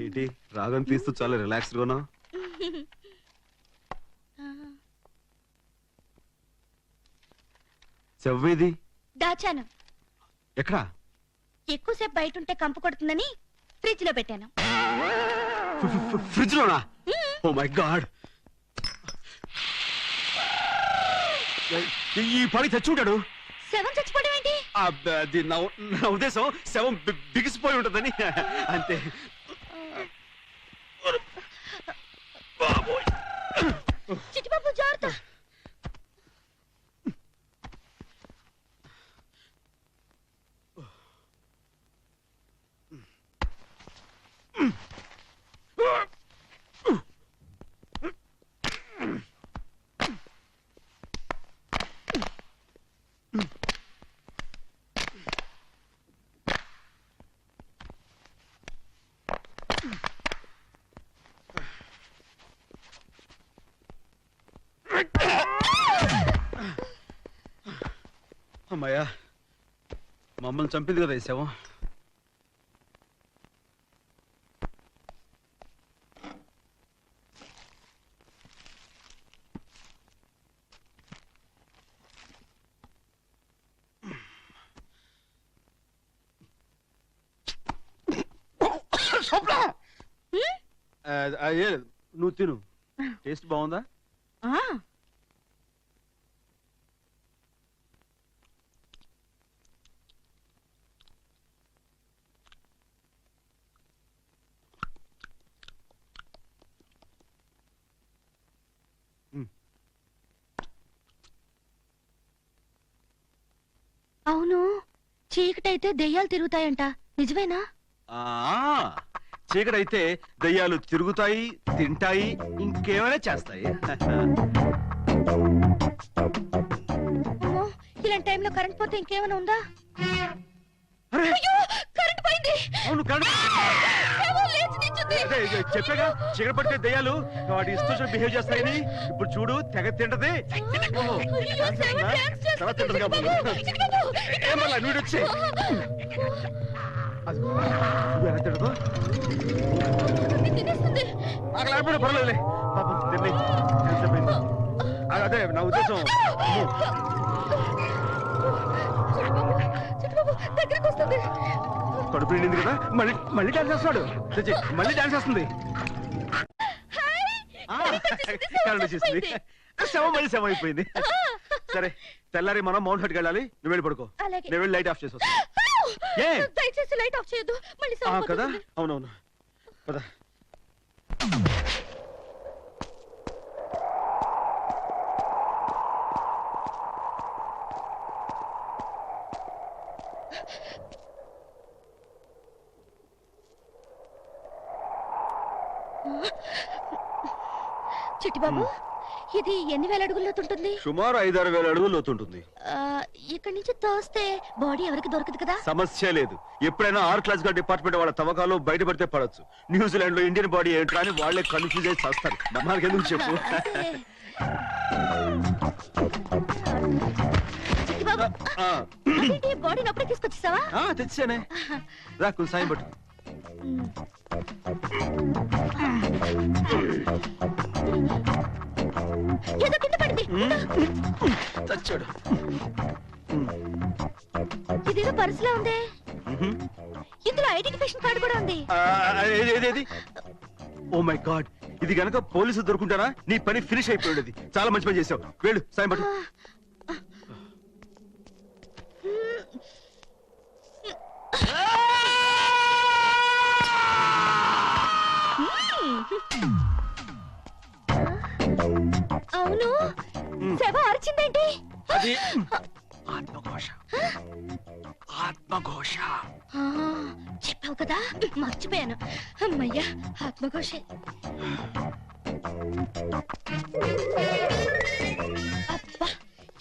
ఏంటి రాగం తీస్తూ చాలా రిలాక్స్ గా ఉన్నావు? చెవ్వేది దాచాను. ఎక్కడా? ఎక్కువసేపు బయట ఉంటే కంపు కొడుతుందని ఫ్రిడ్జ్ లో పెట్టాను. ఫ్రిడ్జ్ లోనా? ఓ మై గాడ్, ఈ పని తెచ్చుంటాడు. శవం చచ్చిపోవడం ఏంటి? నా ఉద్దేశం శవం బిగిసిపోయి ఉంటుందని అంతే. చిట్టిబాబు జాగ్రత్త. అమ్మాయ్యా, మమ్మల్ని చంపింది కదా ఈ శవం. నువ్వు తిను, టేస్ట్ బాగుందా? అవును, చీకటైతే దెయ్యాలు తిరుగుతాయంట, నిజమేనా? చీకటైతే దయ్యాలు తిరుగుతాయి, తింటాయి, ఇంకేమైనా చేస్తాయి. ఇలాంటి టైంలో కరెంట్ పోతే ఇంకేమైనా ఉందా? కరెంట్ పోయింది. అవును, చెప్పాగా చీకటి పడితే దయ్యాలు వాటి ఇష్టం బిహేవ్ చేస్తాయని. ఇప్పుడు చూడు, తెగ తింటది. ఏమన్నా నువ్వు వచ్చే ఎలా తింటదో అక్కడ ఆడిపోయినా పర్వాలేదులే. పాపం తిండి ఎంతపోయింది. అదే నా ఉద్దేశం. కడుపు నిండింది కదా, మళ్ళీ డాన్స్ చేస్తున్నాడు. మళ్ళీ డాన్స్ చేస్తుంది. శవం మళ్ళీ శవం అయిపోయింది. సరే, తెల్లారి మనం మౌంట్ హట్కి వెళ్ళాలి. నువ్వు వెళ్ళి పడుకో, నేను వెళ్ళి లైట్ ఆఫ్ చేసి వస్తా. దయచేసి లైట్ ఆఫ్ చేయొద్దు, మళ్ళీ కదా. అవునవును, పద. చిట్టిబాబు, ఇది ఎన్ని వేల అడుగుల లోతుంటుంది? సుమారు 5-6 వేల అడుగుల లోతుంటుంది. ఇక్కడి నుంచి తోస్తే బాడీ ఎవరికి దొరకదు కదా? సమస్య లేదు. ఎప్పుడైనా ఆర్ క్లాస్ గా డిపార్ట్మెంట్ వాళ్ళ తవ్వకాలు బయటపడితే పడచ్చు. న్యూజిలాండ్ లో ఇండియన్ బాడీ ఏంటో అని వాళ్ళే కన్ఫ్యూజ్ అయి చేస్తారు. నమ్మాలకి ఎందుకు చెప్పు. బాడీ నప్పుడే తీసుకొచ్చేసావా? తెచ్చానే, రా కొంచెం సాయం పట్టు. ఏదో కింద పడింది. చచ్చాడు. ఇదేదో పర్సులో ఉంది. ఇందులో ఐడెంటిఫికేషన్ కార్డు కూడా ఉంది. ఓ మై గాడ్, ఇది గనక పోలీసులు దొరుకుంటారా నీ పని ఫినిష్ అయిపోయేది. చాలా మంచి పని చేసావు. వెళ్ళు, సాయం పట్టు. అవును, శవం అరిచిందేంటి? అది ఆత్మఘోష. ఆత్మఘోష చెప్పావు కదా, మర్చిపోయాను. అమ్మయ్యా, ఆత్మఘోషే. అబ్బా,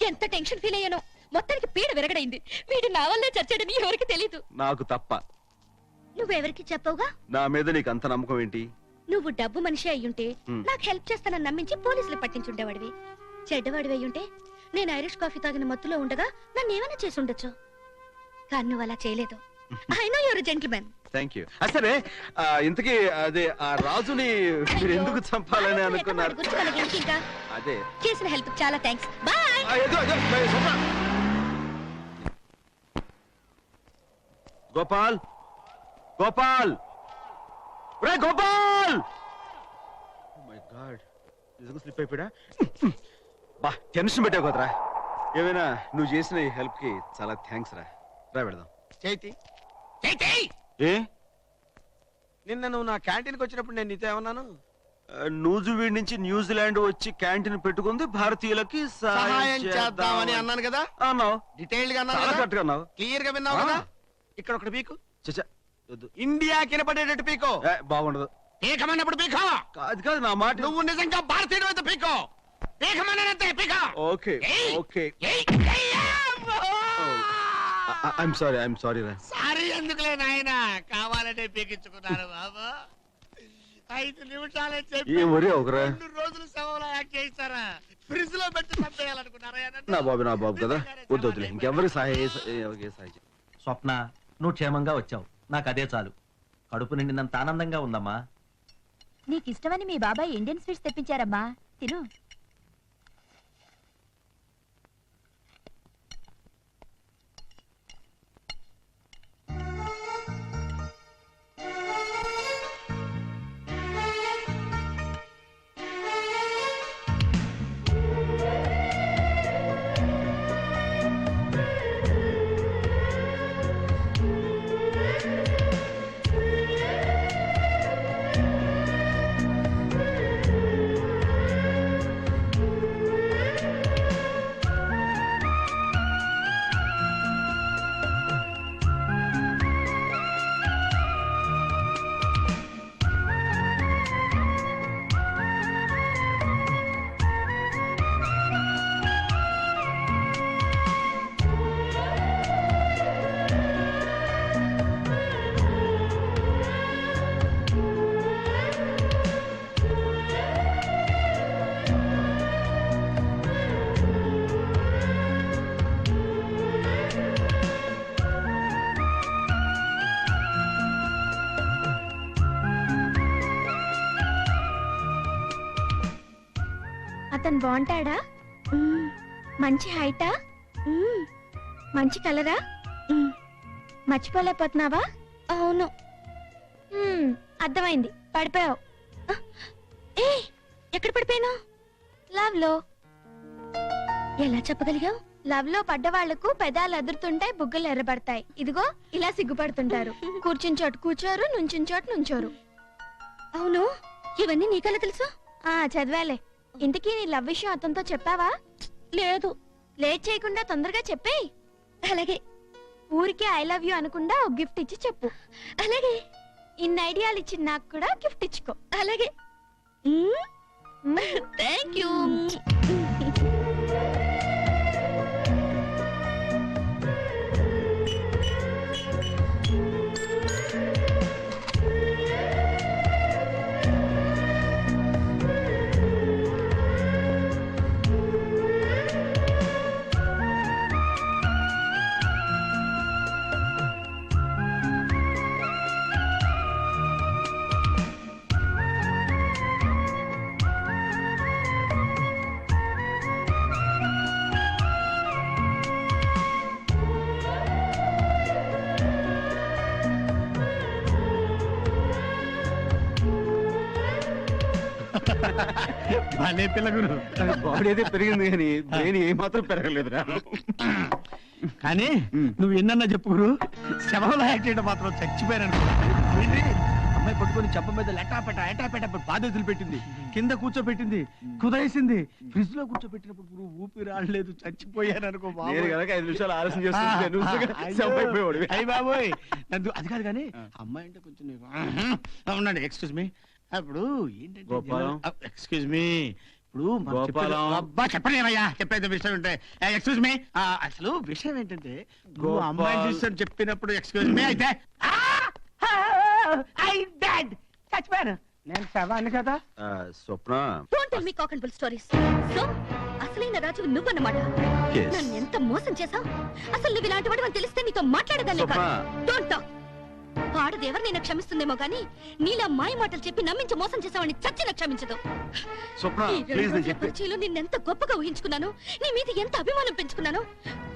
ఎంత టెన్షన్ ఫీల్ అయ్యాను. మొత్తానికి పీడ విరగడైంది. వీడు నా వల్లే చచ్చాడని ఎవరికి తెలీదు. నాకు తప్ప. నువ్వెవరికి చెప్పవుగా? నా మీద నీకు అంత నమ్మకం ఏంటి? నువ్వు డబ్బు మనిషి అయ్యుంటే నాకు హెల్ప్ చేస్తానని నమ్మించి పోలీసులు పట్టించుండేవాడివి. చెడ్డవాడివి అయ్యుంటే నేను ఐరిష్ కాఫీ తాగిన మత్తులో ఉండగా నన్ను ఏమైనా చేసి ఉండొచ్చు. కానీ నువ్వు అలా చేయలేదు. I know your gentlemen. Thank you. సరే ఇంతకీ అదే ఆ రాజుని మీరు ఎందుకు చంపాలని అనుకున్నారు? గురించి మనకేంటి ఇంకా? అదే చేసిన హెల్ప్ చాలా థ్యాంక్స్. బాయ్. గోపాల్ గోపాల్ రే గోపాల్! మై గాడ్, నిజంగా స్లిప్ అయిపోయా. బా టెన్షన్ పెట్టావు కదరా. ఏమైనా నువ్వు చేసిన ఈ హెల్ప్ కి చాలా థ్యాంక్స్ రా. రా వెళదాం. చైతి చైతి, ఏ నిన్న నువ్వు నా క్యాంటీన్కి వచ్చినప్పుడు నేను నీతో ఏమన్నాను? నూజివీడ్ నుంచి న్యూజిలాండ్ వచ్చి క్యాంటీన్ పెట్టుకుంది భారతీయులకి సహాయం చేద్దామని అన్నాను కదా. అన్నావు. డీటెయిల్డ్ గా అన్నాను చాలా కదా? కరెక్ట్గా అన్నావు. క్లియర్ గా విన్నావు కదా? ఇక్కడ ఒకటి పీకు. చచ్చా వద్దు. ఇండియా కినపడేటట్టు పీకో. బాగుండదు. పీకమన్నప్పుడు పీకో. కాదు కాదు నా మాట. నువ్వు నిజంగా భారతీయుడు అయితే పీకో. పీకమన్నానంతే పీకో. ఓకే ఏయ్! ఓకే. ఏయ్! ఏయ్! ఐఎమ్ సారీ రా. సారీ ఎందుకులే నాయన, కావాలంటే పీకించుకున్నాను బాబు. 5 నిమిషాలే చెప్పి ఏం ఒరే ఒకరా. 2 రోజులు శవంలా యాక్ట్ చేస్తారా? ఫ్రిడ్జ్ లో పెట్టి చంపేయాలనుకున్నారా? నా బాబు కదా. వద్దు వద్దులే ఇంకెవరికి సహాయం చేయి. స్వప్న, నువ్వు క్షేమంగా వచ్చావు, నాకు అదే చాలు. కడుపు నిండినంత ఆనందంగా ఉందమ్మా. నీకు ఇష్టమని మీ బాబాయ్ ఇండియన్ స్వీట్స్ తెప్పించారమ్మా, తిను. అతను బాగుంటాడా? మంచి హైటా? మంచి కలరా? మర్చిపోలేకపోతున్నావా? అవును. అర్థమైంది, పడిపోయావు. ఏ ఎక్కడ పడిపోయాను? లవ్ లో. ఎలా చెప్పగలిగావు? లవ్ లో పడ్డవాళ్లకు పెదాలు అదురుతుంటాయి, బుగ్గలు ఎర్రబడతాయి. ఇదిగో ఇలా సిగ్గుపడుతుంటారు. కూర్చుని చోటు కూర్చోరు, నుంచుని చోటు నుంచోరు. అవును, ఇవన్నీ నీకెలా తెలుసు? చదివాలే. ఇంతకీ నీ లవ్ విషయం అతనితో చెప్పావా? లేదు. లేట్ చేయకుండా తొందరగా చెప్పేయ్. అలాగే. ఊరికే ఐ లవ్ యూ అనకుండా ఒక గిఫ్ట్ ఇచ్చి చెప్పు. అలాగే. ఇన్ని ఐడియాలు ఇచ్చి నాకు కూడా గిఫ్ట్ ఇచ్చుకో. అలాగే. Thank you. భలే పిల్లగురు. బాడీ అయితే పెరిగింది కానీ బ్రెయిన్ ఏ మాత్రం పెరగలేదురా. కానీ నువ్వు ఎన్నన్నా చెప్పుకురు, శవంలో యాక్ట్ చేయడం మాత్రం చచ్చిపోయాను. అమ్మాయి పట్టుకొని చెప్ప మీద ఎటాపెట బాధ్యతలు పెట్టింది, కింద కూర్చోబెట్టింది, కుదేసింది, ఫ్రిడ్జ్ లో కూర్చోబెట్టినప్పుడు ఊపిరి ఆడలేదు, చచ్చిపోయాను అనుకో. నేను కనుక 5 నిమిషాలు ఆలస్యం చేస్తుంటే నువ్వు చంపైపోయాడు. అయ్యి బాబోయ్, అది కాదు కానీ అమ్మాయి అంటే కొంచెం ఉండండి. Excuse me. ఇప్పుడు ఏంటంటే ఎక్స్క్యూజ్ మీ, ఇప్పుడు అబ్బా చెప్పలేమయ్యా, చెప్పేది విషయం ఉంటే ఎక్స్క్యూజ్ మీ. అసలు విషయం ఏంటంటే నువ్వు అమ్మాయిని చూసాను చెప్పినప్పుడు ఎక్స్క్యూజ్ మీ అయితే చచ్చిపోయాను నేను శవాన్ని కదా. Swapna, don't tell me cock and bull stories. So అసలైన రాజు నువ్వన్నమాట. నన్ను ఎంత మోసం చేశావు. అసలు నువ్వు ఇలాంటి వాడు అని తెలిస్తే నీతో మాట్లాడేదాన్ని కాదు. Don't talk. ఆడది ఎవరినైనా క్షమిస్తుందేమో గానీ నీలా మాయ మాటలు చెప్పి నమ్మించి మోసం చేసావని చచ్చిన క్షమించదు. స్వప్న ఈ ప్లీజ్ నేను 2 చెప్పి పరిచయంలో నిన్నెంత గొప్పగా ఊహించుకున్నాను, నీ మీద ఎంత అభిమానం పెంచుకున్నాను.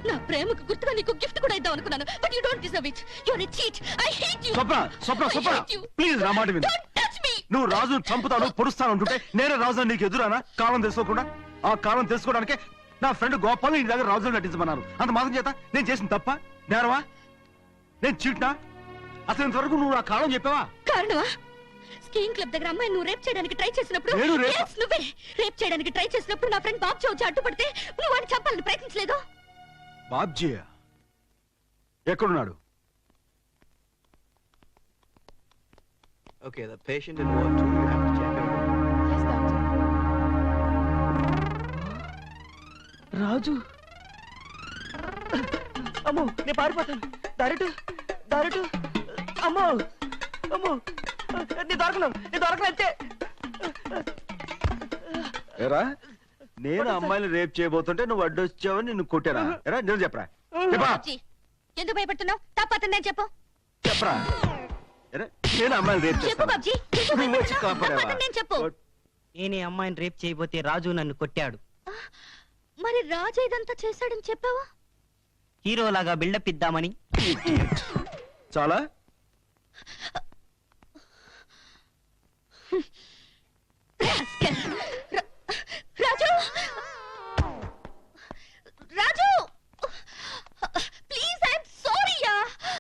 నా ప్రేమకు గుర్తుగా నీకు గిఫ్ట్ కూడా ఇద్దాం అనుకున్నాను. But you don't deserve it. You are a cheat. I hate you. Swapna Swapna I Swapna hate you. Please నా మాట విను. Don't touch me. నువ్వు రాజును చంపుతాను పొడుస్తాను అంటుంటే నేనే రాజుని నీకు ఎదురానా కాలం తెలుసుకోకుండా? ఆ కాలం తెలుసుకోవడానికే నా ఫ్రెండ్ గోపాల్ నీ దగ్గర రాజుని నటించమన్నారు. అంత మాత్రం చేత నేను చేసిన తప్ప నేరవా? నేను చీట్నా? అసలు ఇంతవరకు నువ్వు ఆ కాలం చెప్పావా? కారణమా? స్కీయింగ్ క్లబ్ దగ్గర అమ్మాయి నువ్వు రేప్ చేయడానికి ట్రై చేసినప్పుడు నేను రేపా? Yes, నువ్వే రేప్ చేయడానికి ట్రై చేసినప్పుడు నా ఫ్రెండ్ బాబు వచ్చి అడ్డుపడితే నువ్వు వాడిని చంపాలని ప్రయత్నించలేదు. బాబ్జీ ఎక్కడున్నాడు? Okay, the patient in ward 2, you have to check out. రాజు అమ్మో నేను పారిపోతాను. దారిటు దారిటు అమ్మో అమ్మో నేను దొరకను అంతే. ఎరా నేను అమ్మాయిని రేప్ చేయబోతుంటే నువ్వు అడ్డొచ్చావని నిన్ను కొట్టారా? ఎరా నేను చెప్పరా చెప్పా బాబ్జీ, ఎందుకు భయపడుతున్నావు? తప్పతుందని చెప్పు. చెప్పరా ఎరా నేను అమ్మాయిని రేప్ చెప్పు చేస్తాను. బాబ్జీ, ఎందుకు నువ్వు వచ్చి భయపడుతున్నావు? కాపాడావా? తప్పతుందని చెప్పు. నేనే అమ్మాయిని రేప్ చేయబోతే రాజు నన్ను కొట్టాడు. మరి రాజు ఇదంతా చేశాడని చెప్పావా? హీరోలాగా బిల్డప్ ఇద్దామని. చాలా